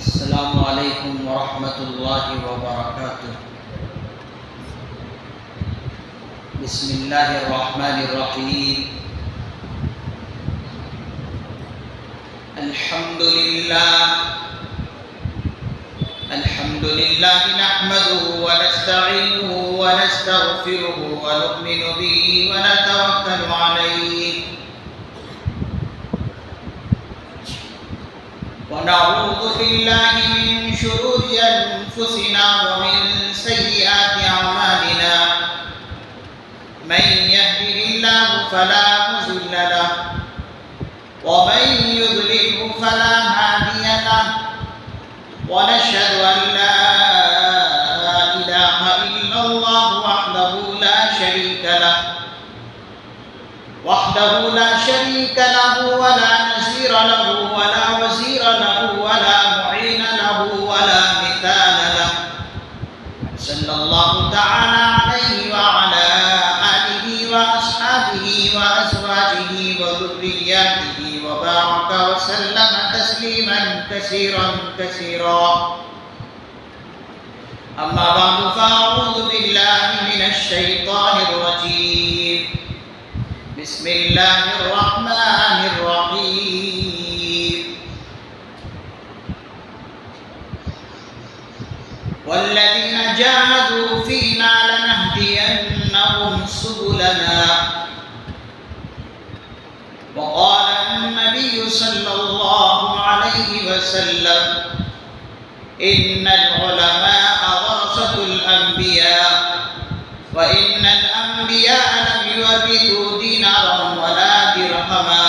السلام علیکم ورحمۃ اللہ وبرکاتہ۔ بسم اللہ الرحمن الرحیم۔ الحمد للہ نحمده ونستعینه ونستغفره ونؤمن به ونتوکل علیہ ونعوذ باللہ من شرور انفسنا ومن سیئات اعمالنا من يهده الله فلا مضل له ومن يضلل فلا هادي له ونشهد ان لا اله الا الله وحده لا شريك له ولا نظير له ولا وزير له ولا معين له ولا مثال له، صلى الله تعالى عليه وعلى آله وأصحابه وأزواجه وذرياته وبارك وسلم تسليما كثيرا كثيرا. أما بعد فأعوذ بالله من الشيطان الرجيم. بسم الله الرحمن الرحيم. والذين جاهدوا فينا لنهدينهم سبلنا. وقال النبي صلى الله عليه وسلم: إن العلماء ورثة الأنبياء وإن الأنبياء لم يورثوا دينارا ولا درهما،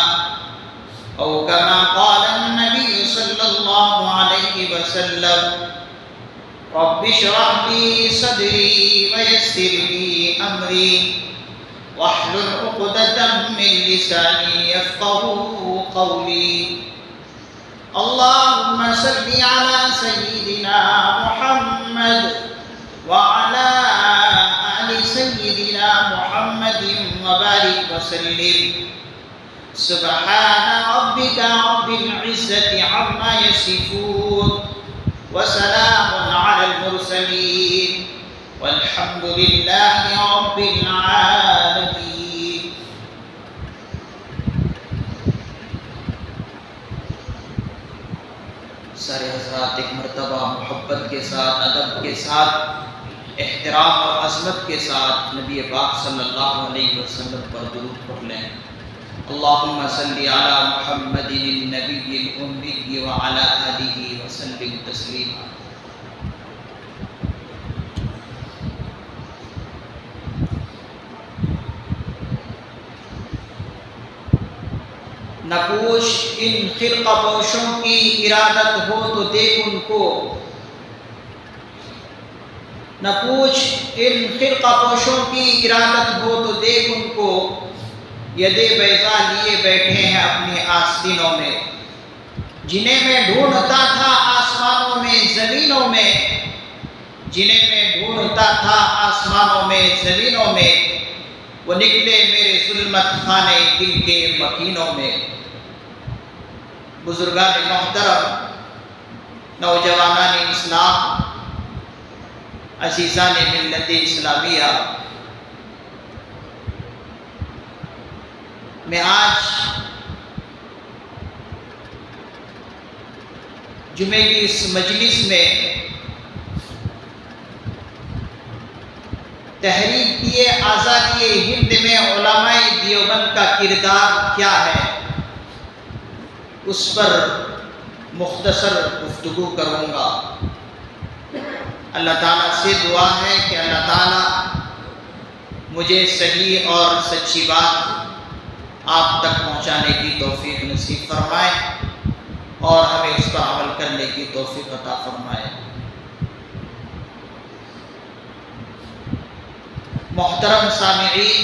أو كما قال النبي صلى الله عليه وسلم: رب اشرح لي صدري ويسر لي أمري واحلل عقدة من لساني يفقهوا قولي. اللهم صل على سيدنا محمد وعلى آل سيدنا محمد وبارك وسلم. سبحان ربك رب العزة عما يصفون وسلام على المرسلين والحمد لله رب العالمين. سارے حضرات ایک مرتبہ محبت کے ساتھ، ادب کے ساتھ، احترام اور عظمت کے ساتھ نبی پاک صلی اللہ علیہ وسلم پر درود پڑھ لیں۔ اللہم صلی علی محمد النبی الأمی وعلی آلہ وسلم تسلیما۔ نہ پوچھ ان خرقہ پوشوں کی ارادت ہو تو دیکھ ان کو، نہ پوچھ ان خرقہ پوشوں کی ارادت ہو تو دیکھ ان کو، ید بیضا لیے بیٹھے ہیں اپنے آستینوں میں، جنہیں میں ڈھونڈتا تھا آسمانوں میں زمینوں میں، جنہیں میں ڈھونڈتا تھا آسمانوں میں زمینوں میں، وہ نکلے میرے ظلمت خانے دل کے مکینوں میں۔ بزرگان محترم، نوجوانان اسلام، عزیزان ملت اسلامیہ، میں آج جمعے کی اس مجلس میں تحریک آزادی ہند میں علماء دیوبند کا کردار کیا ہے، اس پر مختصر گفتگو کروں گا۔ اللہ تعالیٰ سے دعا ہے کہ اللہ تعالیٰ مجھے صحیح اور سچی بات آپ تک پہنچانے کی توفیق نصیب فرمائے اور ہمیں اس پر عمل کرنے کی توفیق عطا فرمائے۔ محترم سامعین،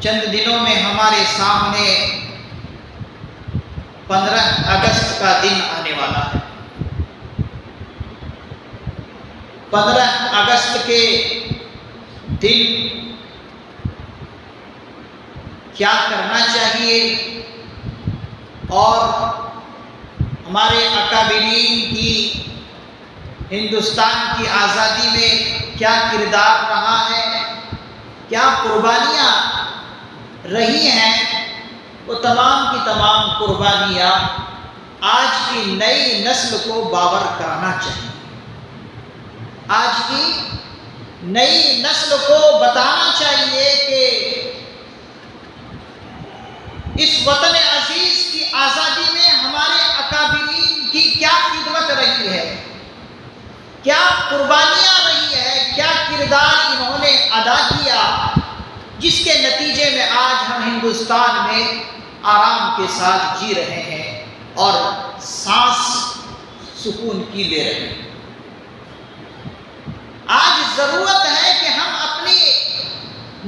چند دنوں میں ہمارے سامنے 15 اگست کا دن آنے والا ہے۔ 15 اگست کے دن کیا کرنا چاہیے، اور ہمارے اکابرین کی ہندوستان کی آزادی میں کیا کردار رہا ہے، کیا قربانیاں رہی ہیں، وہ تمام کی تمام قربانیاں آج کی نئی نسل کو باور کرانا چاہیے، آج کی نئی نسل کو بتانا چاہیے کہ اس وطن عزیز کی آزادی میں ہمارے اکابرین کی کیا خدمت رہی ہے، کیا قربانیاں رہی ہے، کیا کردار انہوں نے ادا کیا، جس کے نتیجے میں آج ہم ہندوستان میں آرام کے ساتھ جی رہے ہیں اور سانس سکون کی لے رہے ہیں۔ آج ضرورت ہے کہ ہم اپنی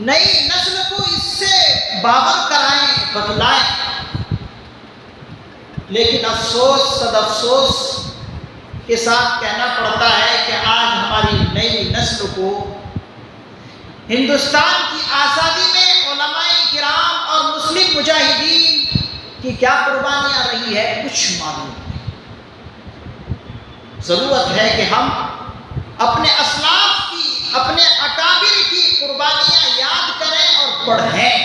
نئی نسل کو اس سے باور کرائیں، بتلائیں، لیکن افسوس، صد افسوس کے ساتھ کہنا پڑتا ہے کہ آج ہماری نئی نسل کو ہندوستان کی آزادی میں علماء کرام اور مسلم مجاہدین کی کیا قربانیاں رہی ہے کچھ معلوم نہیں۔ ضرورت ہے کہ ہم اپنے اسلاف کی، اپنے اکابر کی قربانیاں یاد کریں اور پڑھیں،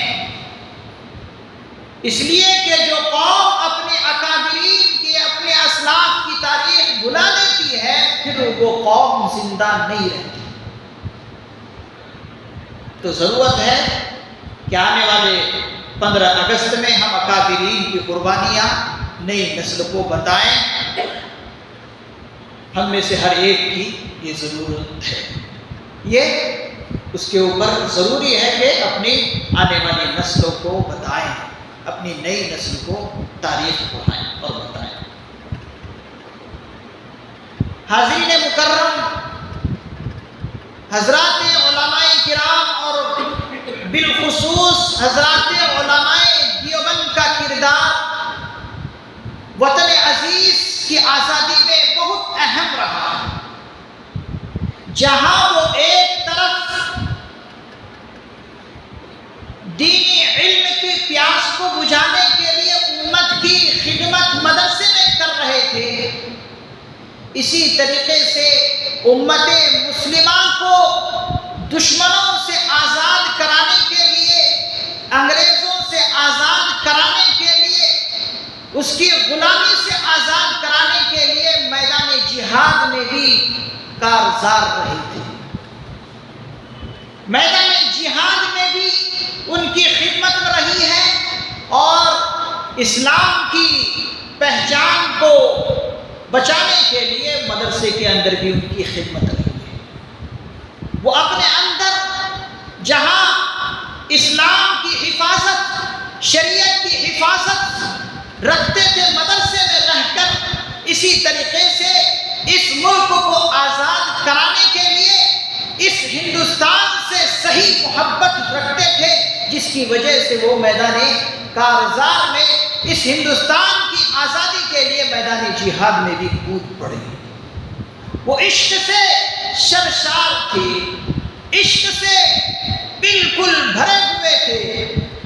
اس لیے کہ جو قوم اپنے اکابرین کی، اپنے اسلاف کی تاریخ بھلا دیتی ہے، پھر وہ قوم زندہ نہیں رہتی۔ تو ضرورت ہے کہ آنے والے 15 اگست میں ہم اکابرین کی قربانیاں نئی نسل کو بتائیں۔ ہم میں سے ہر ایک کی یہ ضرورت ہے، یہ اس کے اوپر ضروری ہے کہ اپنی آنے والی نسلوں کو بتائیں، اپنی نئی نسل کو تاریخ پڑھائیں اور بتائیں۔ حاضرین مکرم، حضرات علماء کرام اور بالخصوص حضرات علماء دیوبند کا کردار وطن عزیز کی آزادی میں بہت اہم رہا ہے۔ جہاں وہ ایک طرف دینی علم کی پیاس کو بجھانے کے لیے امت کی خدمت مدرسے میں کر رہے تھے، اسی طریقے سے امت مسلمہ کو دشمنوں سے آزاد کرانے کے لیے، انگریزوں سے آزاد کرانے کے لیے، اس کی غلامی سے آزاد کرانے کے لیے میدان جہاد میں بھی کارزار رہے تھے۔ میدان جہاد میں بھی ان کی خدمت رہی ہے اور اسلام کی پہچان کو بچانے کے لیے مدرسے کے اندر بھی ان کی خدمت رہی ہے۔ وہ اپنے اندر جہاں اسلام کی حفاظت، شریعت کی حفاظت رکھتے تھے مدرسے میں رہ کر، اسی طریقے سے اس ملک کو آزاد کرانے کے لیے اس ہندوستان سے صحیح محبت رکھتے تھے، جس کی وجہ سے وہ میدان کارزار میں اس ہندوستان کی آزادی کے لیے میدان جہاد میں بھی کود پڑے۔ وہ عشق سے سرشار تھے، عشق سے بالکل بھرے ہوئے تھے،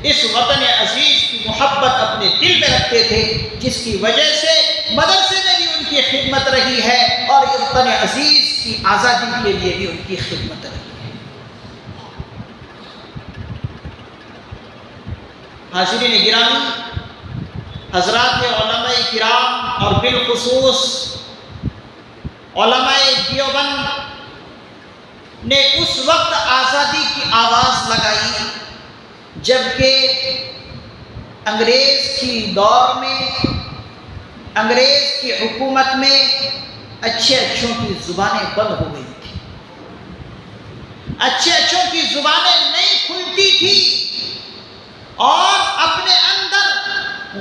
اس وطن عزیز کی محبت اپنے دل میں رکھتے تھے، جس کی وجہ سے مدرسے میں بھی ان کی خدمت رہی ہے اور اس وطن عزیز کی آزادی کے لیے بھی ان کی خدمت رہی ہے۔ حاضرین گرامی، حضرات علماء کرام اور بالخصوص علماء دیوبند نے اس وقت آزادی کی آواز لگائی جبکہ انگریز کی دور میں، انگریز کی حکومت میں اچھے اچھوں کی زبانیں بند ہو گئی تھی، اچھے اچھوں کی زبانیں نہیں کھلتی تھی اور اپنے اندر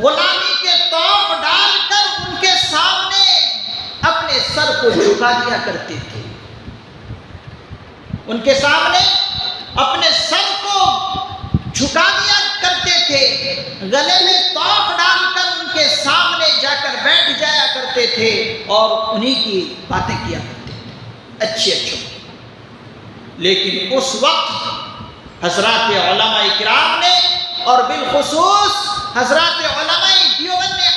غلامی کے طوق ڈال کر ان کے سامنے اپنے سر کو جھکا دیا کرتے تھے، ان کے سامنے اپنے سر کو جھکا دیا کرتے تھے، گلے میں طوق ڈال کر ان کے سامنے جا کر بیٹھ جایا کرتے تھے اور انہی کی باتیں کیا کرتے تھے اچھے اچھوں کی۔ لیکن اس وقت حضرات علماء کرام نے اور بالخصوص حضرات علماء دیوبند نے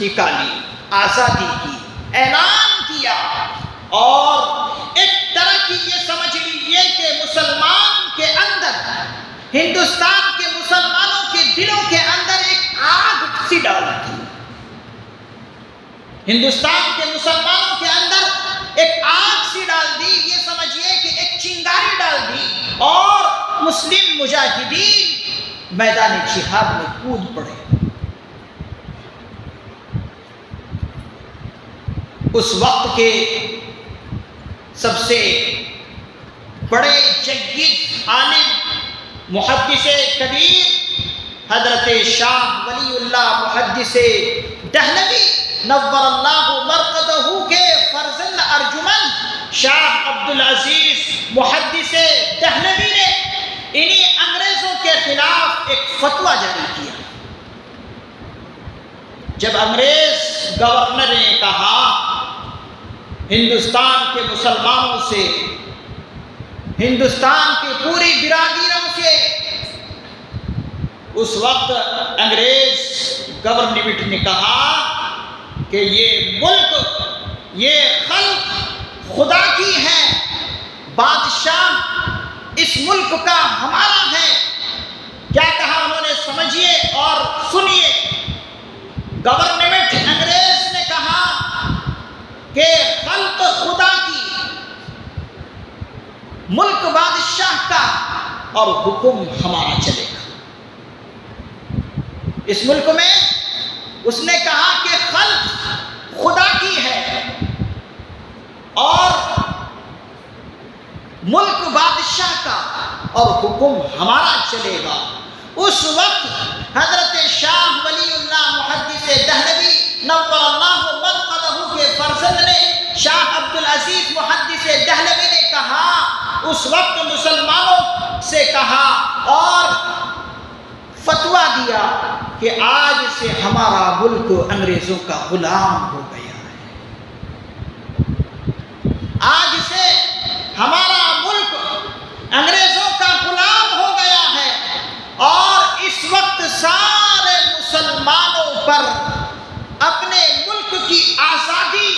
نکالی، آزادی کی اعلان کیا، اور ایک طرح کی یہ سمجھ لیجیے کہ مسلمان کے اندر، ہندوستان کے مسلمانوں کے دلوں کے اندر ایک آگ سی ڈال دی، ہندوستان کے مسلمانوں کے اندر ایک آگ سی ڈال دی، یہ سمجھیے کہ ایک چنگاری ڈال دی، اور مسلم مجاہدین میدان جہاد میں کود پڑے۔ اس وقت کے سب سے بڑے جید عالم محدث کبیر حضرت شاہ ولی اللہ محدث دہلوی نور اللہ مرقدہ کے فرزند ارجمند شاہ عبدالعزیز محدث دہلوی نے انہی انگریزوں کے خلاف ایک فتویٰ جاری کیا۔ جب انگریز گورنر نے کہا ہندوستان کے مسلمانوں سے، ہندوستان کی پوری برادریوں سے، اس وقت انگریز گورنمنٹ نے کہا کہ یہ ملک، یہ خلق خدا کی ہے، بادشاہ اس ملک کا ہمارا ہے۔ کیا کہا انہوں نے؟ سمجھیے اور سنیے۔ گورنمنٹ انگریز نے کہا کہ خلق خدا کی، ملک بادشاہ کا، اور حکم ہمارا چلے گا اس ملک میں۔ اس نے کہا کہ خلق خدا کی ہے اور ملک بادشاہ کا، اور حکم ہمارا چلے گا۔ اس وقت حضرت شاہ ولی اللہ محدث دہلوی نور اللہ مرقدہ کے فرزند نے شاہ عبدالعزیز محدث دہلوی نے کہا، اس وقت مسلمانوں سے کہا اور فتویٰ دیا کہ آج سے ہمارا ملک انگریزوں کا غلام ہو گیا ہے، آج سے ہمارا ملک انگریزوں کا غلام ہو گیا ہے، اور اس وقت سارے مسلمانوں پر اپنے ملک کی آزادی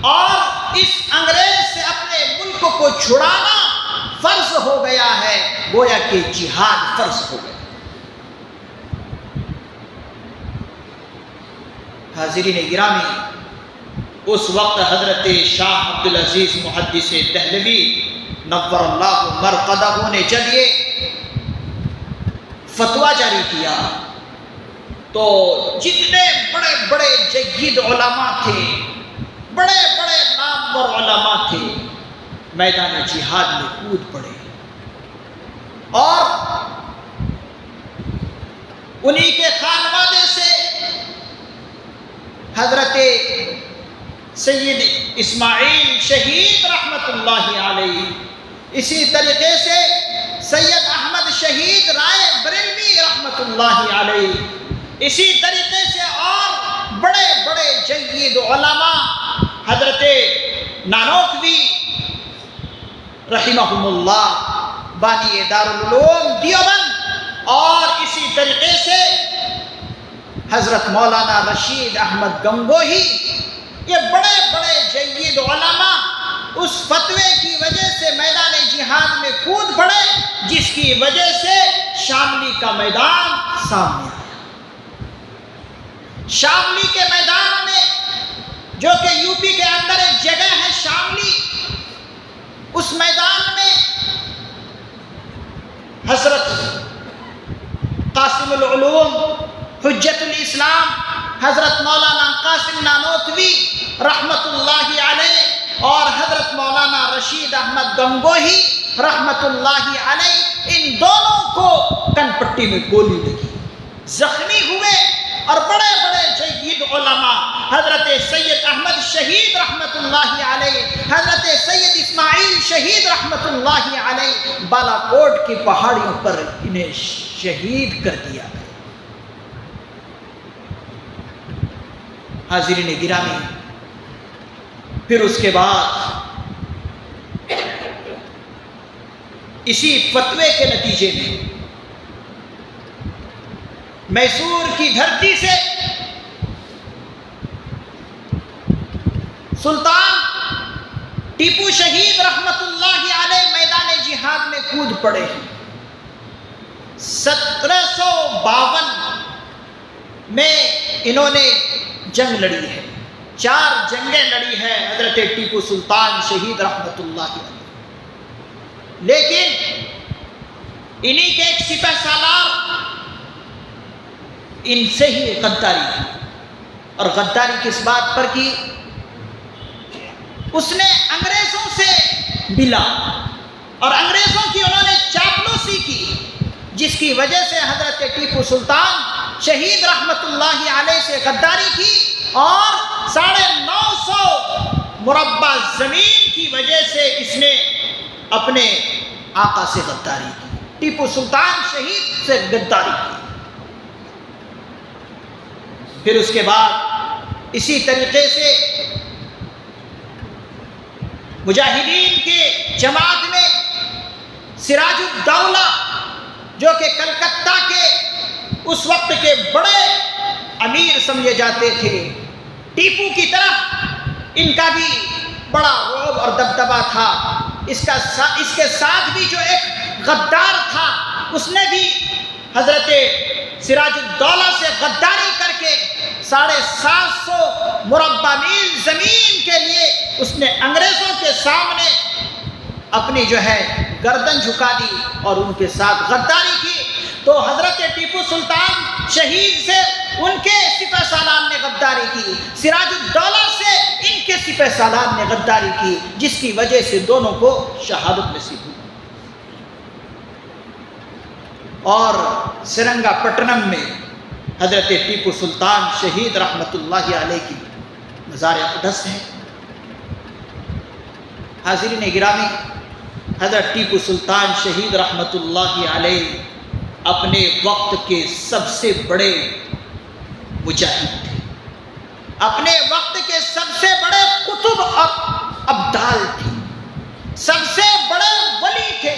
اور اس انگریز سے اپنے ملک کو چھڑانا فرض ہو گیا ہے، گویا کہ جہاد فرض ہو گیا۔ حاضرین گرامی، اس وقت حضرت شاہ عبدالعزیز محدث دہلوی نور اللہ مرقدہ نے جب یہ فتویٰ جاری کیا تو جتنے بڑے بڑے جید علماء تھے، بڑے بڑے نامور علماء تھے، میدان جہاد میں کود پڑے، اور انہی کے خانوادے سے حضرت سید اسماعیل شہید رحمت اللہ علیہ، اسی طریقے سے سید احمد شہید رائے بریلوی رحمت اللہ علیہ، اسی طریقے سے اور بڑے بڑے جید علماء حضرت نانوتوی رحمہم اللہ بانی دارالعلوم دیوبند، اور اسی طریقے سے حضرت مولانا رشید احمد گنگوہی، یہ بڑے بڑے جید علماء اس فتوے کی وجہ سے میدان جہاد میں کود پڑے، جس کی وجہ سے شاملی کا میدان سامنے آیا۔ شاملی کے میدان میں، جو کہ یوپی کے اندر ایک جگہ ہے شاملی، اس میدان میں حضرت قاسم العلوم حجت الاسلام حضرت مولانا قاسم نانوتوی رحمت اللہ علیہ اور حضرت مولانا رشید احمد گنگوہی رحمت اللہ علیہ، ان دونوں کو کن پٹی میں گولی لگی، زخمی ہوئے، اور بڑے بڑے جید علماء حضرت سید احمد شہید رحمت اللہ علیہ، حضرت سید اسماعیل شہید رحمت اللہ علیہ، بالا کوٹ کی پہاڑیوں پر انہیں شہید کر دیا گیا۔ حاضرین گرامی، پھر اس کے بعد اسی فتوے کے نتیجے میں میسور کی دھرتی سے سلطان ٹیپو شہید رحمت اللہ علیہ میدان جہاد میں کود پڑے ہیں۔ 1752 میں انہوں نے جنگ لڑی ہے، 4 جنگیں لڑی ہے حضرت ٹیپو سلطان شہید رحمت اللہ علیہ، لیکن انہی کے ایک سپہ سالار ان سے ہی غداری کی، اور غداری کس بات پر کی؟ اس نے انگریزوں سے ملا اور انگریزوں کی انہوں نے چاپلوسی کی، جس کی وجہ سے حضرت ٹیپو سلطان شہید رحمت اللہ علیہ سے غداری کی، اور 950 مربع زمین کی وجہ سے اس نے اپنے آقا سے غداری کی، ٹیپو سلطان شہید سے غداری کی۔ پھر اس کے بعد اسی طریقے سے مجاہدین کے جماعت میں سراج الدولہ جو کہ کلکتہ کے اس وقت کے بڑے امیر سمجھے جاتے تھے، ٹیپو کی طرف ان کا بھی بڑا رعب اور دبدبہ تھا۔ اس کے ساتھ بھی جو ایک غدار تھا، اس نے بھی حضرت سراج الدولہ سے غداری کر کے 750 مربع میل زمین کے لیے اس نے انگریزوں کے سامنے اپنی جو ہے گردن جھکا دی اور ان کے ساتھ غداری کی۔ تو حضرت ٹیپو سلطان شہید سے ان کے سپہ سالار نے غداری کی، سراج الدولہ سے ان کے سپہ سالار نے غداری کی، جس کی وجہ سے دونوں کو شہادت نصیب ہوئی۔ اور سرنگا پٹنم میں حضرت ٹیپو سلطان شہید رحمت اللہ علیہ کی مزار اقدس ہے۔ حاضرین گرامی، حضرت ٹیپو سلطان شہید رحمت اللہ علیہ اپنے وقت کے سب سے بڑے مجاہد تھے، اپنے وقت کے سب سے بڑے قطب اور ابدال تھے، سب سے بڑے ولی تھے،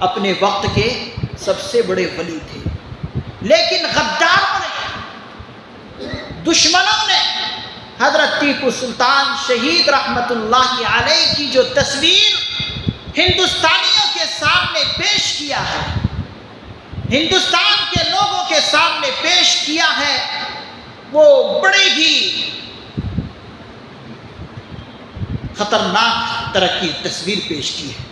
اپنے وقت کے سب سے بڑے ولی تھے۔ لیکن غداروں نے، دشمنوں نے حضرت ٹیپو سلطان شہید رحمت اللہ علیہ کی جو تصویر ہندوستانیوں کے سامنے پیش کیا ہے، ہندوستان کے لوگوں کے سامنے پیش کیا ہے، وہ بڑی ہی خطرناک طرح کی تصویر پیش کی ہے۔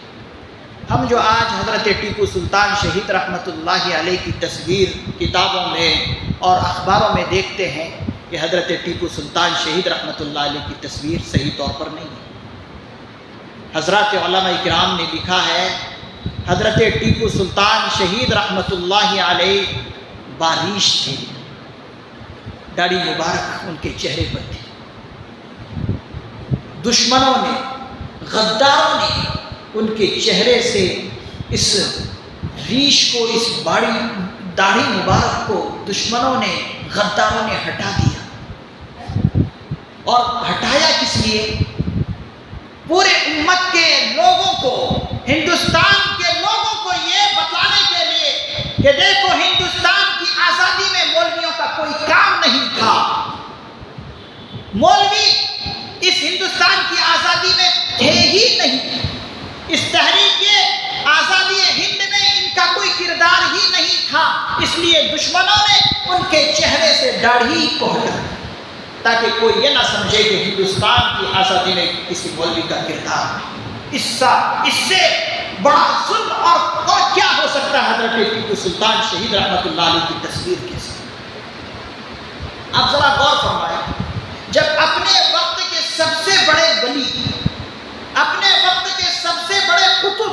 ہم جو آج حضرت ٹیپو سلطان شہید رحمت اللہ علیہ کی تصویر کتابوں میں اور اخباروں میں دیکھتے ہیں کہ حضرت ٹیپو سلطان شہید رحمت اللہ علیہ کی تصویر صحیح طور پر نہیں ہے۔ حضرات علماء کرام نے لکھا ہے حضرت ٹیپو سلطان شہید رحمت اللہ علیہ باریش تھے، داڑھی مبارک ان کے چہرے پر تھی۔ دشمنوں نے، غداروں نے ان کے چہرے سے اس ریش کو، اس داڑھی مبارک کو دشمنوں نے، غداروں نے ہٹا دیا۔ اور ہٹایا کس لیے؟ پورے امت کے لوگوں کو، ہندوستان کے لوگوں کو یہ بتانے کے لیے کہ دیکھو ہندوستان کی آزادی میں مولویوں کا کوئی کام نہیں تھا، مولوی اس ہندوستان کی آزادی میں تھے ہی نہیں، اس تحریک آزادی ہند میں ان کا کوئی کردار ہی نہیں تھا، اس لیے دشمنوں نے ان کے چہرے سے داڑھی کو ہٹا دیا تاکہ کوئی یہ نہ سمجھے کہ ہندوستان کی آزادی میں کسی مولوی کا کردار ہے۔ اس سے بڑا ظلم اور کیا ہو سکتا ہے حضرت ٹیپو سلطان شہید رحمت اللہ علیہ کی تصویر کے ساتھ؟ آپ ذرا غور فرمائیں، جب اپنے وقت کے سب سے بڑے ولی، اپنے وقت کے سب سے بڑے قطب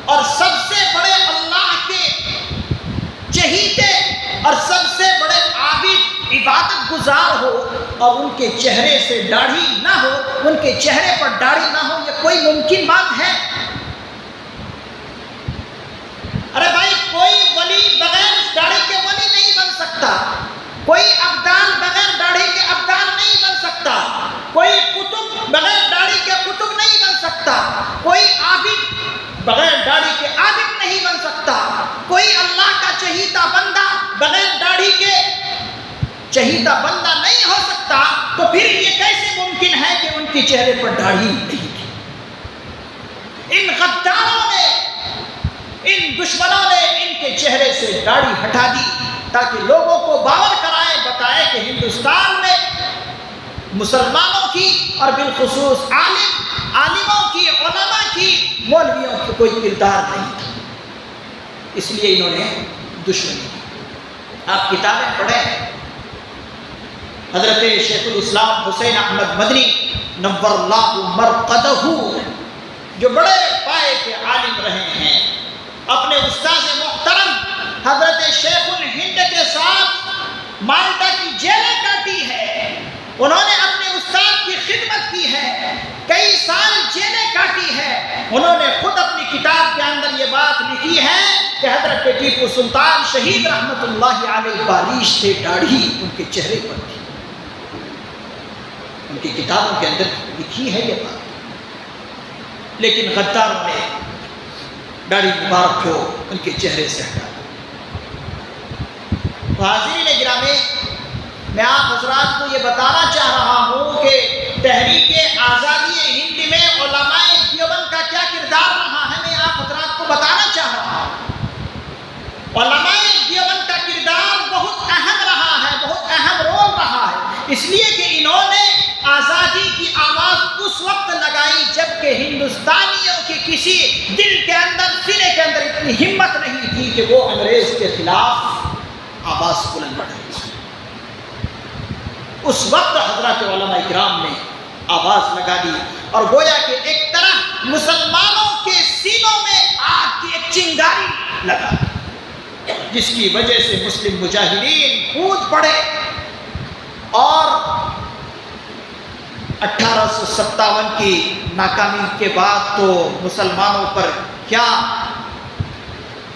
اور سب سے بڑے اللہ کے چہیتے اور سب سے بڑے عابد، عبادت گزار ہو، اور ان کے چہرے سے داڑھی نہ ہو، ان کے چہرے پر داڑھی نہ ہو، یہ کوئی ممکن بات ہے؟ ارے بھائی، کوئی ولی بغیر داڑھی کے ولی نہیں بن سکتا، کوئی ابدال بغیر داڑھی کے ابدال نہیں بن سکتا، کوئی قطب بغیر داڑھی کے قطب نہیں بن سکتا، کوئی عابد بغیر داڑھی کے عابد نہیں بن سکتا، کوئی اللہ کا چہیتا بندہ بغیر داڑھی کے چہیتا بندہ نہیں ہو سکتا۔ تو پھر یہ کیسے ممکن ہے کہ ان کے چہرے پر داڑھی نہیں تھی؟ ان غداروں نے، ان دشمنوں نے ان کے چہرے سے داڑھی ہٹا دی تاکہ لوگوں کو باور کرائے، بتائے کہ ہندوستان میں مسلمانوں کی اور بالخصوص عالموں کی، علماء کی، مولویوں کی کوئی کردار نہیں تھا، اس لیے انہوں نے دشمنی کی۔ آپ کتابیں پڑھیں، حضرت شیخ الاسلام حسین احمد مدنی نور اللہ مرقدہ جو بڑے پائے کے عالم رہے ہیں، اپنے استاذ محترم حضرت شیخ الہند کے ساتھ مالٹا کی جیلیں کاٹی ہے، انہوں نے اپنے استاد کی خدمت کی ہے، کئی سال جیلیں کاٹی ہے۔ انہوں نے خود اپنی کتاب کے اندر یہ بات لکھی ہے کہ حضرت ٹیپو سلطان شہید رحمت اللہ علیہ باریش تھے، داڑھی ان کے چہرے پر تھی، ان کی کتابوں کے اندر لکھی ہے یہ بات۔ لیکن غداروں نے داڑھی مبارک کو ان کے چہرے سے ہٹا دیا۔ حاضرین گرامی، میں آپ حضرات کو یہ بتانا چاہ رہا ہوں کہ تحریک آزادی ہند میں علماء دیوبند کا کیا کردار رہا ہے، میں آپ حضرات کو بتانا چاہ رہا ہوں۔ علماء دیوبند کا کردار بہت اہم رہا ہے، بہت اہم رول رہا ہے، اس لیے کہ انہوں نے آزادی کی آواز اس وقت لگائی جب کہ ہندوستانیوں کے کسی دل کے اندر، سینے کے اندر اتنی ہمت نہیں تھی کہ وہ انگریز کے خلاف آواز بلند کر سکیں۔ اس وقت حضرات علماء کرام نے آواز لگا دی اور گویا کہ ایک طرح مسلمانوں کے سینوں میں آگ کی ایک چنگاری لگا دی، جس کی وجہ سے مسلم مجاہدین کود پڑے اور 1857 کی ناکامی کے بعد تو مسلمانوں پر کیا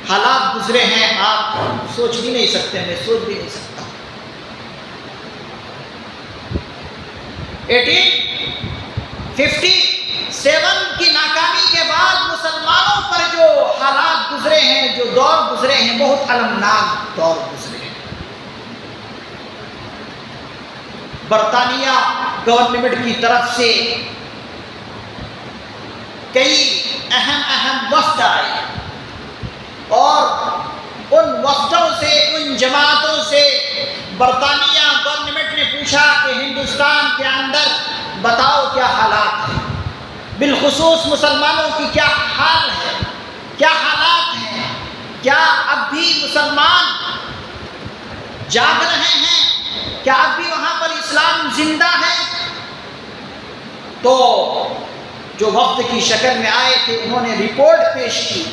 حالات گزرے ہیں آپ سوچ بھی نہیں سکتے، میں سوچ بھی نہیں سکتا۔ 1857 کی ناکامی کے بعد مسلمانوں پر جو حالات گزرے ہیں، جو دور گزرے ہیں، بہت المناک دور گزرے ہیں۔ برطانیہ گورنمنٹ کی طرف سے کئی اہم وفد آئے اور ان وفدوں سے، ان جماعتوں سے برطانیہ گورنمنٹ نے پوچھا کہ ہندوستان کے اندر بتاؤ کیا حالات ہیں، بالخصوص مسلمانوں کی کیا حال ہے، کیا حالات ہیں، کیا اب بھی مسلمان جاگ رہے ہیں، کیا اب بھی وہاں پر اسلام زندہ ہے؟ تو جو وفد کی شکل میں آئے تھے انہوں نے رپورٹ پیش کی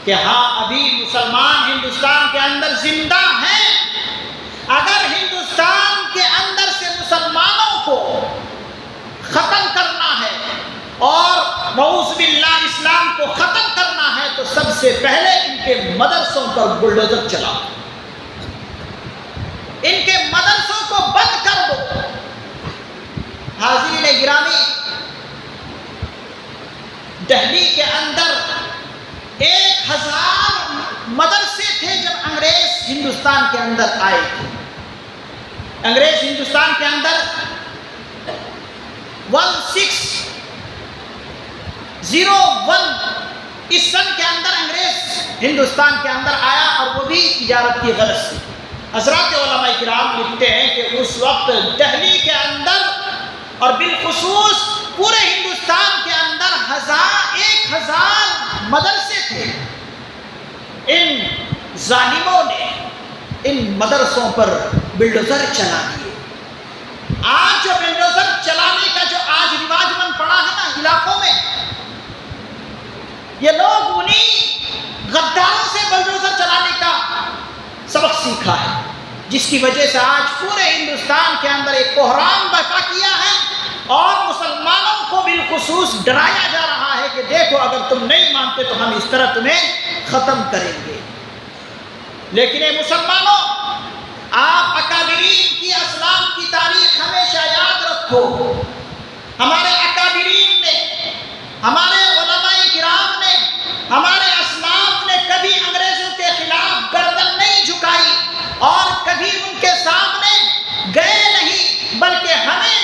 کہ ہاں ابھی مسلمان ہندوستان کے اندر زندہ ہیں، اگر ہندوستان کے اندر سے مسلمانوں کو ختم کرنا ہے اور نعوذ باللہ اسلام کو ختم کرنا ہے تو سب سے پہلے ان کے مدرسوں پر بلڈوزر چلاؤ، ان کے مدرسوں کو بند کر دو۔ حاضرین گرامی، دہلی کے اندر 1000 مدرسے تھے جب انگریز ہندوستان کے اندر آئے تھے۔ انگریز ہندوستان کے اندر 1601 اس سن کے اندر انگریز ہندوستان کے اندر آیا اور وہ بھی تجارت کی غرض سے۔ حضرات علماء کرام لکھتے ہیں کہ اس وقت دہلی کے اندر اور بالخصوص پورے ہندوستان کے اندر 1000 مدرسے تھے۔ ان ظالموں نے ان مدرسوں پر بلڈوزر چلا دیے۔ آج جو بلڈوزر چلانے کا جو آج رواج بن پڑا ہے نا علاقوں میں، یہ لوگ انہیں غداروں سے بلڈوزر چلانے کا سبق سیکھا ہے، جس کی وجہ سے آج پورے ہندوستان کے اندر ایک بحران برپا کیا ہے اور مسلمانوں کو بالخصوص ڈرایا جا رہا ہے کہ دیکھو اگر تم نہیں مانتے تو ہم اس طرح تمہیں ختم کریں گے۔ لیکن اے مسلمانوں، آپ اکابرین کی اسلام کی تاریخ ہمیشہ یاد رکھو۔ ہمارے اکابرین نے، ہمارے علماء کرام نے، ہمارے اسلاف نے کبھی انگریزوں کے خلاف گردن نہیں جھکائی اور کبھی ان کے سامنے گئے نہیں، بلکہ ہمیں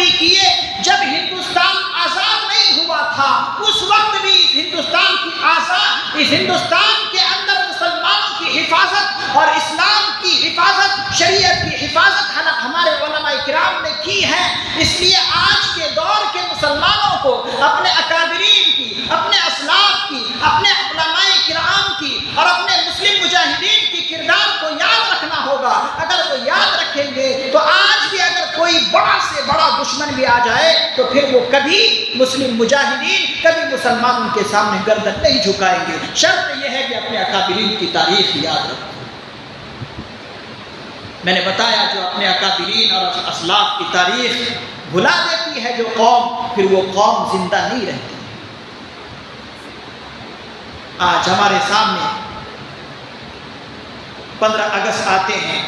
بھی کیے جب ہندوستان آزاد نہیں ہوا تھا، اس وقت بھی ہندوستان کے اندر مسلمانوں کی حفاظت اور اسلام کی حفاظت، شریعت کی حفاظت ہمارے علماء کرام نے کی ہے۔ اس لیے آج کے دور کے مسلمانوں کو اپنے اکابرین کی، اپنے اسلاف کی، اپنے علماء کرام کی اور اپنے مسلم مجاہدین کی کردار کو یاد رکھنا ہوگا۔ اگر وہ یاد رکھیں گے تو آج بھی اگر کوئی بڑا سے بڑا دشمن بھی آ جائے تو پھر وہ کبھی مسلم مجاہدین، کبھی مسلمانوں کے سامنے گردن نہیں جھکائیں گے۔ شرط یہ ہے کہ اپنے اکابرین کی تاریخ یاد رکھیں۔ میں نے بتایا جو اپنے اکابرین اور اسلاف کی تاریخ بھلا دیتی ہے جو قوم، پھر وہ قوم زندہ نہیں رہتی۔ آج ہمارے سامنے 15 اگست آتے ہیں،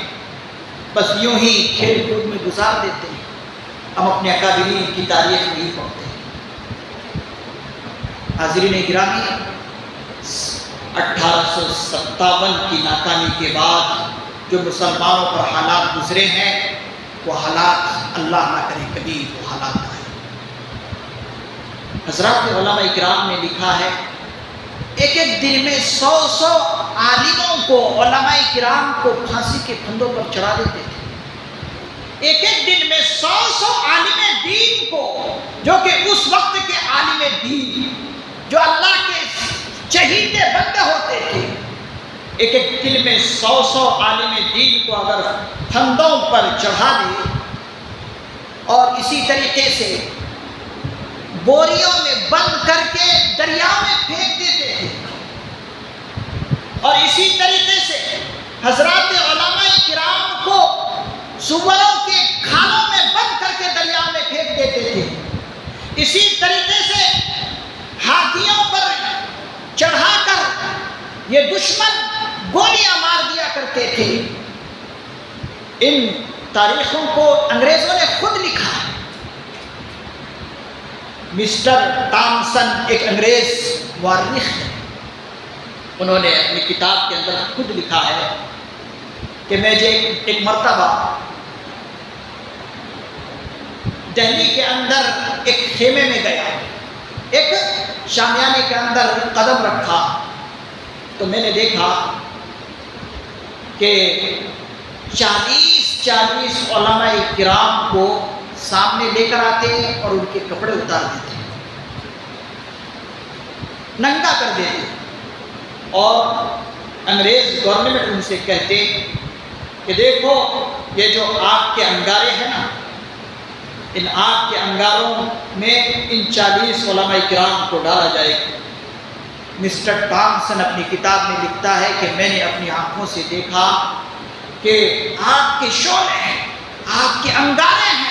بس یوں ہی کھیل کود میں گزار دیتے ہیں، ہم اپنے اکابرین کی تاریخ نہیں پڑھتے ہیں۔ حاضرین گرامی، 1857 کی ناکامی کے بعد جو مسلمانوں پر حالات گزرے ہیں، وہ حالات اللہ نہ کرے کبھی وہ حالات آئے۔ حضرات علماء کرام نے لکھا ہے ایک ایک دن میں 100 عالموں کو، علماء کرام کو پھانسی کے پھندوں پر چڑھا دیتے تھے۔ ایک ایک دن میں 100 عالم دین کو، جو کہ اس وقت کے عالم دین جو اللہ کے چہیتے بندے ہوتے تھے، ایک ایک دن میں 100 عالم دین کو اگر پھندوں پر چڑھا دے اور اسی طریقے سے بوریوں میں بند کر کے دریا میں پھینک دیتے تھے، اور اسی طریقے سے حضرات علماء کرام کو سوروں کے کھالوں میں بند کر کے دریا میں پھینک دیتے تھے، اسی طریقے سے ہاتھیوں پر چڑھا کر یہ دشمن گولیاں مار دیا کرتے تھے۔ ان تاریخوں کو انگریزوں نے خود لکھا ہے۔ مسٹر ٹامسن ایک انگریز مورخ ہے، انہوں نے اپنی کتاب کے اندر خود لکھا ہے کہ میں ایک مرتبہ دہلی کے اندر ایک خیمے میں گیا، ایک شامیانے کے اندر قدم رکھا تو میں نے دیکھا کہ 40 علماء کرام کو سامنے لے کر آتے اور ان کے کپڑے اتار دیتے، ننگا کر دیتے، اور انگریز گورنمنٹ ان سے کہتے کہ دیکھو یہ جو آگ کے انگارے ہیں نا، ان آگ کے انگاروں میں ان 40 علماء کرام کو ڈالا جائے گا۔ مسٹر ٹامسن اپنی کتاب میں لکھتا ہے کہ میں نے اپنی آنکھوں سے دیکھا کہ آگ کے شعلے ہیں، آگ کے انگارے ہیں،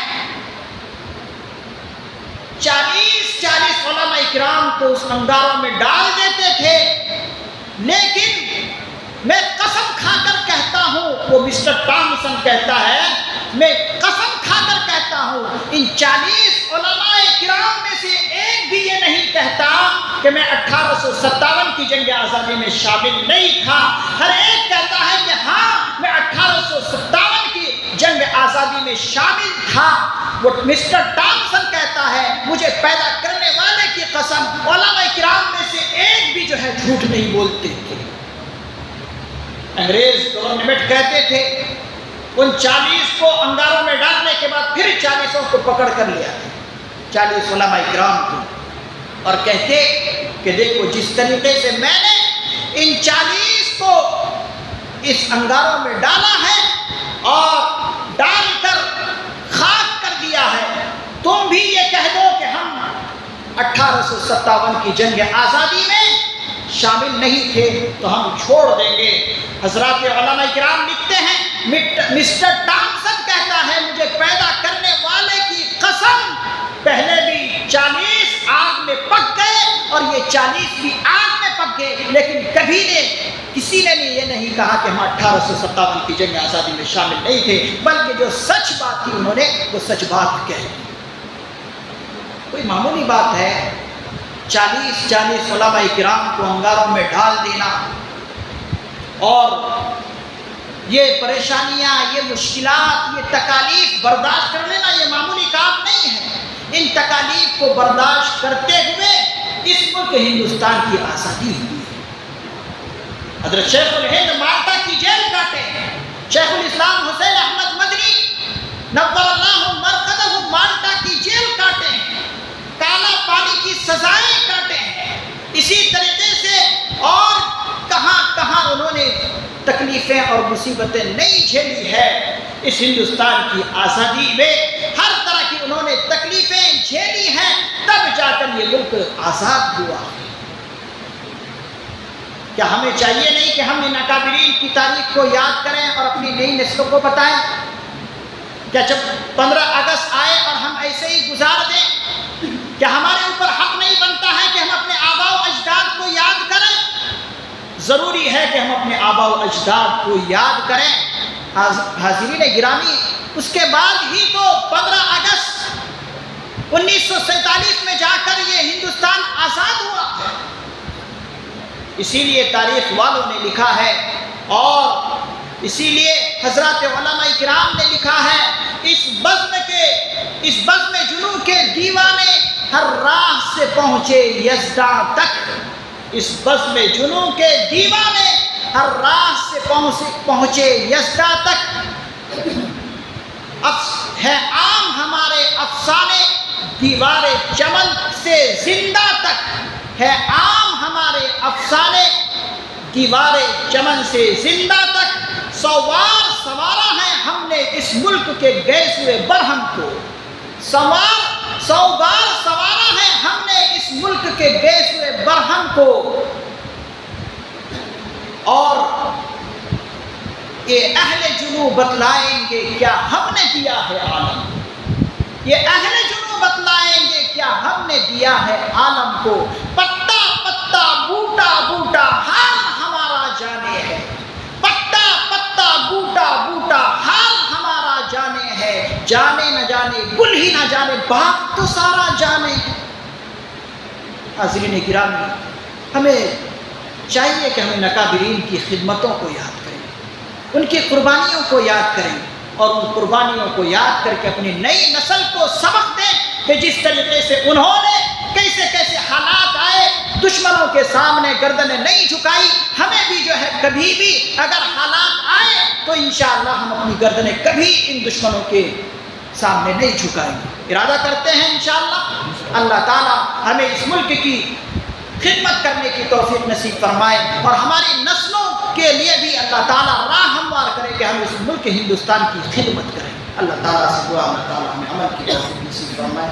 40 علماء کرام کو اس انگاروں میں ڈال دیتے تھے، لیکن میں قسم کھا کر کہتا ہوں، وہ مسٹر ٹامسن کہتا ہے، میں قسم کھا کر کہتا ہوں ان 40 علماء کرام میں سے ایک بھی یہ نہیں کہتا کہ میں 1857 کی جنگ آزادی میں شامل نہیں تھا۔ ہر ایک کہتا ہے کہ ہاں میں 1857 کی جنگ آزادی میں شامل تھا۔ وہ مسٹر ٹامسن کہتا ہے مجھے پیدا کرنے والے کی قسم علماء کرام میں سے ایک بھی جو ہے جھوٹ نہیں بولتے تھے۔ انگریز گورنمنٹ کہتے تھے ان 40 کو انگاروں میں ڈالنے کے بعد پھر 40 کو پکڑ کر لے آتے، 40 علماء کرام کو، اور کہتے کہ دیکھو جس طریقے سے میں نے ان 40 کو اس انگاروں میں ڈالا ہے اور ڈال کر خاک کر دیا ہے، تم بھی یہ کہہ دو کہ ہم 1857 کی جنگ آزادی میں شامل نہیں تھے تو ہم چھوڑ دیں گے۔ حضرات علماء کرام لکھتے ہیں مسٹر ٹامسن کہتا ہے مجھے پیدا کرنے والے کی قسم پہلے بھی 40 آگ میں پک گئے اور یہ 40 بھی آگ میں پک گئے، لیکن کبھی کسی نے یہ نہیں کہا کہ ہم 1857 کی جنگ آزادی میں شامل نہیں تھے، بلکہ جو سچ بات تھی انہوں نے وہ سچ بات کہی۔ کوئی معمولی بات ہے 40 علماء کرام کو انگاروں میں ڈال دینا اور یہ پریشانیاں، یہ مشکلات، یہ تکالیف برداشت کر لینا یہ معمولی کام نہیں ہے۔ ان تکالیف کو برداشت کرتے ہوئے اس ملک ہندوستان کی آزادی ہوئی ہے۔ حضرت شیخ الہند مالٹا کی جیل کاٹے ہیں، شیخ الاسلام حسین احمد مدنی نور اللہ مرقدہ مالٹا کی جیل کاٹے ہیں، کالا پانی کی سزائیں کاٹے ہیں۔ اسی طریقے سے اور کہاں کہاں انہوں نے تکلیفیں اور مصیبتیں نہیں جھیلی ہے۔ اس ہندوستان کی آزادی میں ہر طرح کی انہوں نے تکلیفیں جھیلی ہیں، تب جا کر یہ ملک آزاد ہوا۔ کیا ہمیں چاہیے نہیں کہ ہم ان اکابرین کی تاریخ کو یاد کریں اور اپنی نئی نسلوں کو بتائیں؟ کیا جب 15 اگست آئے اور ہم ایسے ہی گزار دیں؟ کیا ہمارے اوپر حق نہیں بنتا ہے کہ ہم اپنے آباء و اجداد کو یاد کریں؟ ضروری ہے کہ ہم اپنے آباء و اجداد کو یاد کریں۔ حاضرین گرامی، اس کے بعد ہی تو 15 اگست 1947 میں جا کر یہ ہندوستان آزاد ہوا ہے۔ اسی لیے تاریخ والوں نے لکھا ہے اور اسی لیے حضرات علماء کرام نے لکھا ہے، اس بزم جنوں کے دیوانے ہر راہ سے پہنچے یزداں تک۔ اس بزم جنوں کے دیوانے ہر راہ سے پہنچے یزداں تک۔ ہے عام ہمارے افسانے دیوار چمن سے زندہ تک، ہے عام ہمارے افسانے دیوار چمن سے زندہ تک۔ سوار سوارا ہے ہم نے اس ملک کے گئے ہوئے برہم کو، سوار سوارا ہے ہم نے اس ملک کے گئے ہوئے برہم کو۔ اور یہ اہل جنوں بتلائیں گے کیا ہم نے دیا ہے عالم، یہ اہل جنوں بتلائیں گے کیا ہم نے دیا ہے عالم کو۔ پتا پتا بوٹا بوٹا حال ہمارا جانے ہے، پتا پتا بوٹا بوٹا حال ہمارا جانے ہے۔ جانے نہ جانے گل ہی نہ جانے باغ تو سارا جانے ہے۔ حاضرین گرامی، ہمیں چاہیے کہ ہمیں اکابرین کی خدمتوں کو یاد کریں، ان کی قربانیوں کو یاد کریں اور ان قربانیوں کو یاد کر کے اپنی نئی نسل کو سبق دیں کہ جس طریقے سے انہوں نے کیسے کیسے حالات آئے، دشمنوں کے سامنے گردنیں نہیں جھکائی، ہمیں بھی جو ہے کبھی بھی اگر حالات آئے تو انشاءاللہ ہم اپنی گردنیں کبھی ان دشمنوں کے سامنے نہیں جھکائیں گے۔ ارادہ کرتے ہیں انشاءاللہ اللہ تعالی ہمیں اس ملک کی خدمت کرنے کی توفیق نصیب فرمائے اور ہماری نسلوں کے لیے بھی اللہ تعالیٰ راہ ہموار کرے کہ ہم اس ملک ہندوستان کی خدمت کریں۔ اللہ تعالیٰ سے دعا اللہ تعالیٰ ہمیں عمل کی توفیق نصیب فرمائے۔